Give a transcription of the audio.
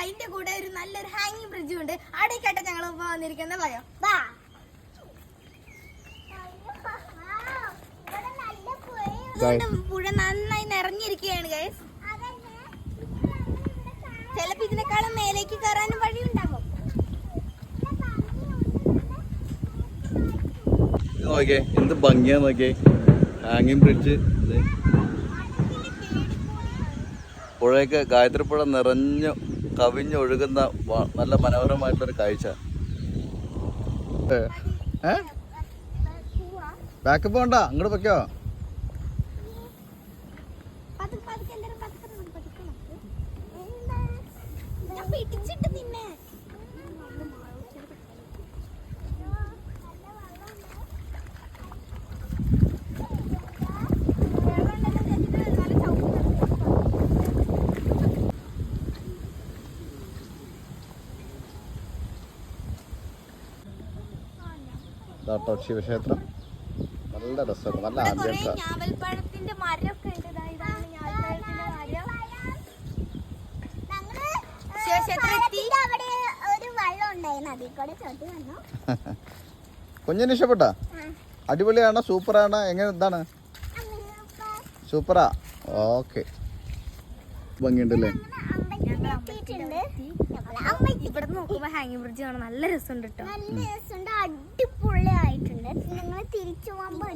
അതിന്റെ കൂടെ ഒരു നല്ലൊരു ഹാങ്ങിങ് ബ്രിഡ്ജും ഉണ്ട്. അവിടേക്കാട്ടെ ഞങ്ങൾ വന്നിരിക്കുന്ന ഭയം. പുഴ നന്നായി നിറഞ്ഞിരിക്കുകയാണ് ഗൈസ്. ചിലപ്പോ ഇതിനേക്കാളും മേലേക്ക് കയറാനും വഴിയുണ്ടാകും. നോക്കിയേ എന്ത് ഭംഗിയാ നോക്കിയേ, ഹാങ്ങിങ് ബ്രിഡ്ജ്. പുഴയൊക്കെ ഗായത്രിപ്പുഴ നിറഞ്ഞു കവിഞ്ഞൊഴുകുന്ന നല്ല മനോഹരമായിട്ടുള്ളൊരു കാഴ്ച. ബാക്ക് പോണ്ട, അങ്ങോട്ട് വെക്കോ. ഇതാട്ടോ ശിവക്ഷേത്രം. നല്ല രസമാണ്, നല്ല ആംബിയൻസാ. ഞാവൽപ്പഴത്തിന്റെ മരമൊക്കെ ഉണ്ട്. കുഞ്ഞിന് ഇഷ്ടപ്പെട്ടാ? അടിപൊളിയാണോ സൂപ്പറാണോ എങ്ങനെ എന്താണ്? സൂപ്പറാ, ഓക്കെ. ഭംഗിയുണ്ടല്ലേ? ഇവിടെ നോക്കുമ്പോ ഹാങ്ങിങ് ബ്രിഡ്ജ് കാണാൻ നല്ല രസമുണ്ട് കേട്ടോ. നല്ല രസമുണ്ട്, അടിപൊളിയായിട്ടുണ്ട്. നിങ്ങൾ തിരിച്ചു പോകുമ്പോ